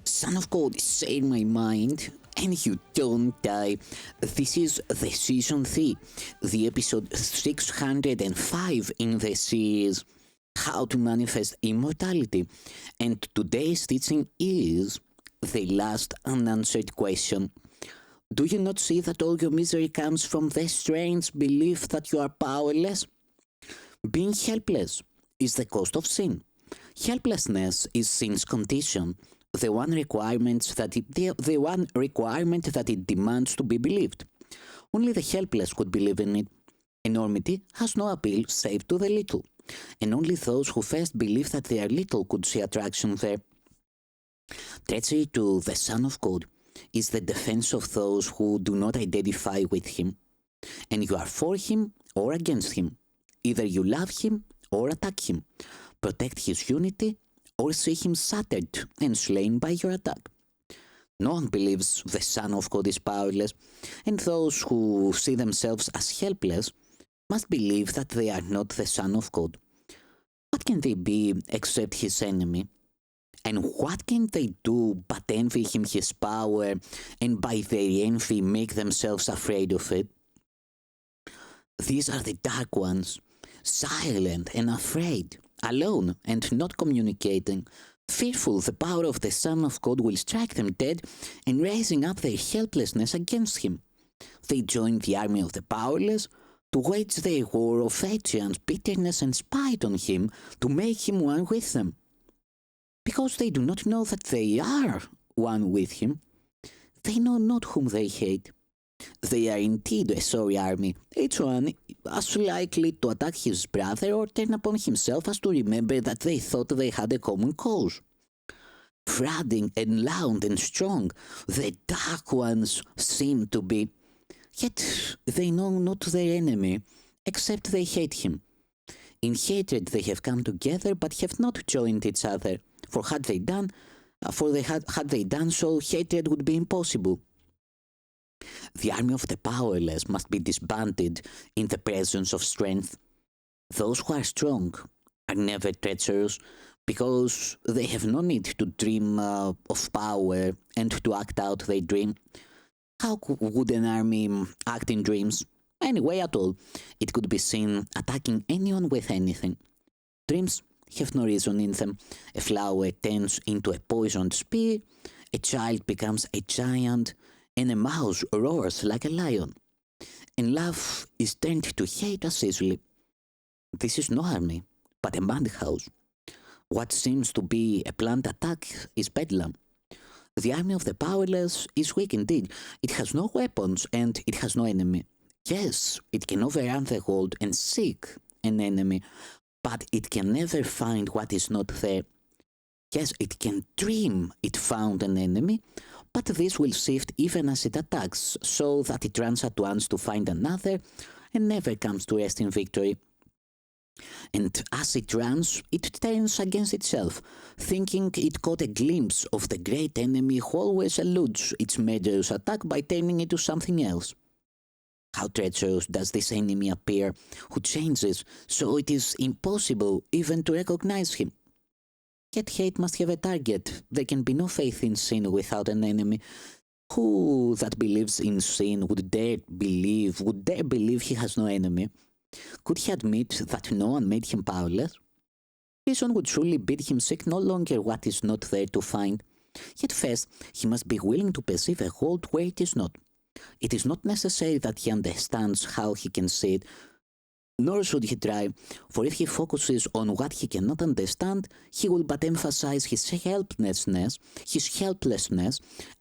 Son of God, say my mind, and you don't die. This is the season 3, the episode 605 in the series How to Manifest Immortality. And today's teaching is the last unanswered question. Do you not see that all your misery comes from the strange belief that you are powerless? Being helpless is the cost of sin. Helplessness is sin's condition, the one requirement that it demands to be believed. Only the helpless could believe in it. Enormity has no appeal save to the little, and only those who first believe that they are little could see attraction there. Treachery to the Son of God is the defense of those who do not identify with him, and you are for him or against him. Either you love him or attack him, protect his unity or see him shattered and slain by your attack. No one believes the Son of God is powerless, and those who see themselves as helpless must believe that they are not the Son of God. What can they be except his enemy? And what can they do but envy him his power, and by their envy make themselves afraid of it? These are the dark ones, silent and afraid, alone and not communicating, fearful the power of the Son of God will strike them dead and raising up their helplessness against him. They join the army of the powerless to wage their war of vengeance, bitterness and spite on him to make him one with them. Because they do not know that they are one with him, they know not whom they hate. They are indeed a sorry army, each one as likely to attack his brother or turn upon himself as to remember that they thought they had a common cause. Frauding and loud and strong, the dark ones seem to be, yet they know not their enemy, except they hate him. In hatred they have come together, but have not joined each other, for had they done so, hatred would be impossible. The army of the powerless must be disbanded in the presence of strength. Those who are strong are never treacherous, because they have no need to dream of power and to act out their dream. How would an army act in dreams? Anyway at all, it could be seen attacking anyone with anything. Dreams have no reason in them. A flower turns into a poisoned spear, a child becomes a giant, and a mouse roars like a lion. And love is turned to hate as easily. This is no army, but a madhouse. What seems to be a planned attack is bedlam. The army of the powerless is weak indeed. It has no weapons and it has no enemy. Yes, it can overrun the world and seek an enemy, but it can never find what is not there. Yes, it can dream it found an enemy, but this will shift even as it attacks, so that it runs at once to find another and never comes to rest in victory. And as it runs, it turns against itself, thinking it caught a glimpse of the great enemy who always eludes its murderous attack by turning into something else. How treacherous does this enemy appear, who changes so it is impossible even to recognize him? Yet hate must have a target. There can be no faith in sin without an enemy. Who that believes in sin would dare believe he has no enemy? Could he admit that no one made him powerless? Reason would surely bid him seek no longer what is not there to find. Yet first, he must be willing to perceive a world where it is not. It is not necessary that he understands how he can see it, nor should he try, for if he focuses on what he cannot understand, he will but emphasize his helplessness,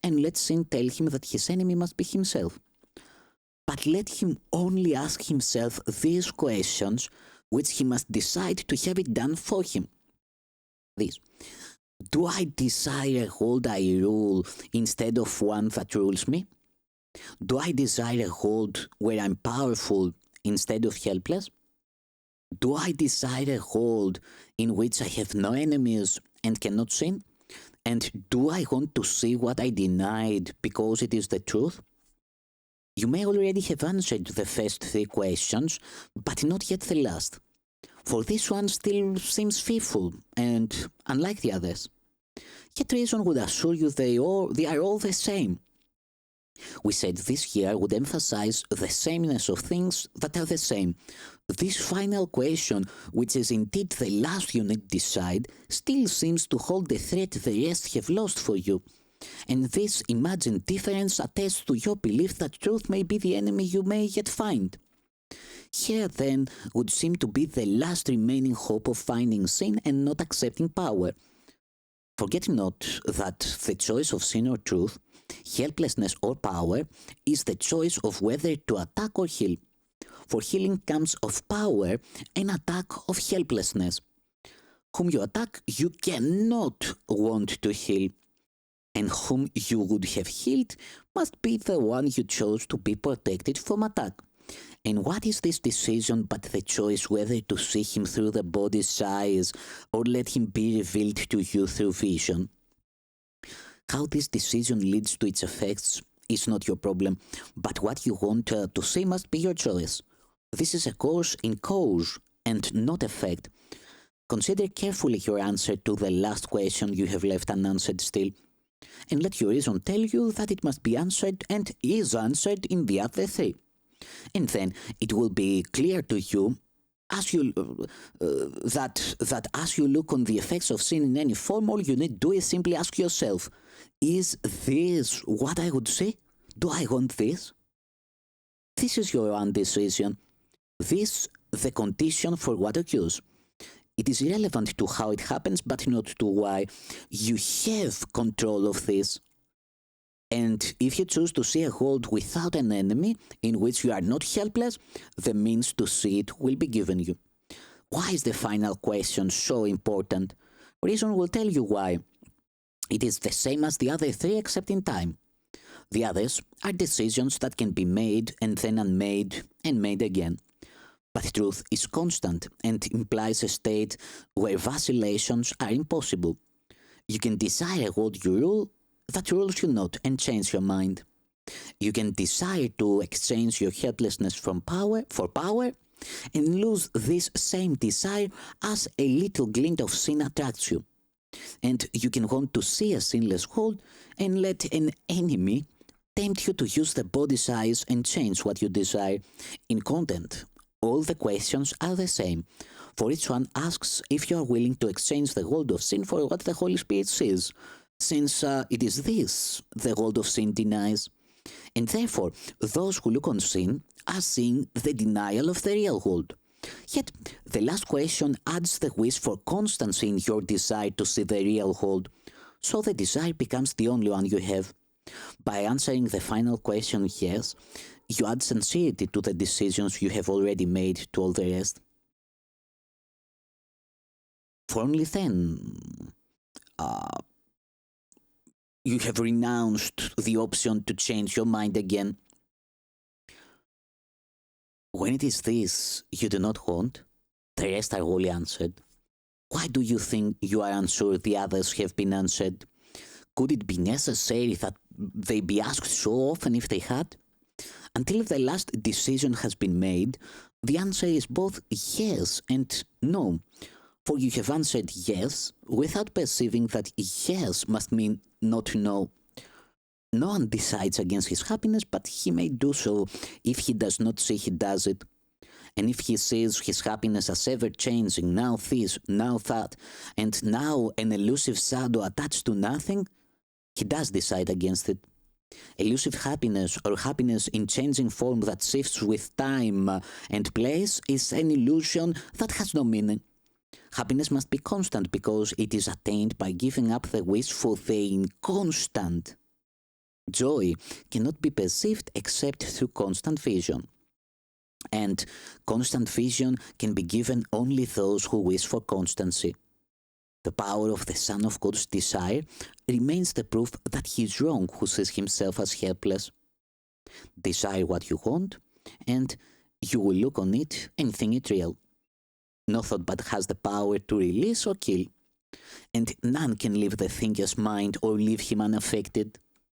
and let sin tell him that his enemy must be himself. But let him only ask himself these questions, which he must decide to have it done for him. This: do I desire a world I rule instead of one that rules me? Do I desire a world where I'm powerful instead of helpless? Do I desire a world in which I have no enemies and cannot sin? And do I want to see what I denied because it is the truth? You may already have answered the first 3 questions, but not yet the last. for this one still seems fearful and unlike the others. Yet reason would assure you they are all the same. We said this here would emphasize the sameness of things that are the same. This final question, which is indeed the last you need decide, still seems to hold the threat the rest have lost for you. And this imagined difference attests to your belief that truth may be the enemy you may yet find. Here, then, would seem to be the last remaining hope of finding sin and not accepting power. Forget not that the choice of sin or truth, helplessness or power, is the choice of whether to attack or heal. For healing comes of power, and attack of helplessness. Whom you attack, you cannot want to heal. And whom you would have healed must be the one you chose to be protected from attack. And what is this decision but the choice whether to see him through the body's eyes or let him be revealed to you through vision? How this decision leads to its effects is not your problem, but what you want to see must be your choice. This is a cause in cause and not effect. Consider carefully your answer to the last question you have left unanswered still, and let your reason tell you that it must be answered and is answered in the other three. And then it will be clear to you as you that as you look on the effects of sin in any form, all you need to do is simply ask yourself, is this what I would say? Do I want this? This is your own decision. This the condition for what occurs. It is irrelevant to how it happens, but not to why. You have control of this. And if you choose to see a world without an enemy, in which you are not helpless, the means to see it will be given you. Why is the final question so important? Reason will tell you why. It is the same as the other three except in time. The others are decisions that can be made and then unmade and made again. But truth is constant and implies a state where vacillations are impossible. You can desire a world you rule that rules you not and change your mind. You can desire to exchange your helplessness for power and lose this same desire as a little glint of sin attracts you. And you can want to see a sinless world and let an enemy tempt you to use the body's eyes and change what you desire. In content, all the questions are the same, for each one asks if you are willing to exchange the world of sin for what the Holy Spirit sees, since it is this the world of sin denies. And therefore, those who look on sin are seeing the denial of the real world. Yet, the last question adds the wish for constancy in your desire to see the real world, so the desire becomes the only one you have. By answering the final question yes, you add sincerity to the decisions you have already made to all the rest. For only then you have renounced the option to change your mind again. When it is this you do not want, the rest are wholly answered. Why do you think you are unsure the others have been answered? Could it be necessary that they be asked so often if they had? Until the last decision has been made, the answer is both yes and no. For you have answered yes without perceiving that yes must mean not no. No one decides against his happiness, but he may do so if he does not see he does it. And if he sees his happiness as ever-changing, now this, now that, and now an elusive shadow attached to nothing, he does decide against it. Elusive happiness, or happiness in changing form that shifts with time and place, is an illusion that has no meaning. Happiness must be constant because it is attained by giving up the wish for the inconstant. Joy cannot be perceived except through constant vision. And constant vision can be given only those who wish for constancy. The power of the Son of God's desire remains the proof that he is wrong who sees himself as helpless. Desire what you want, and you will look on it and think it real. No thought but has the power to release or kill, and none can leave the thinker's mind or leave him unaffected.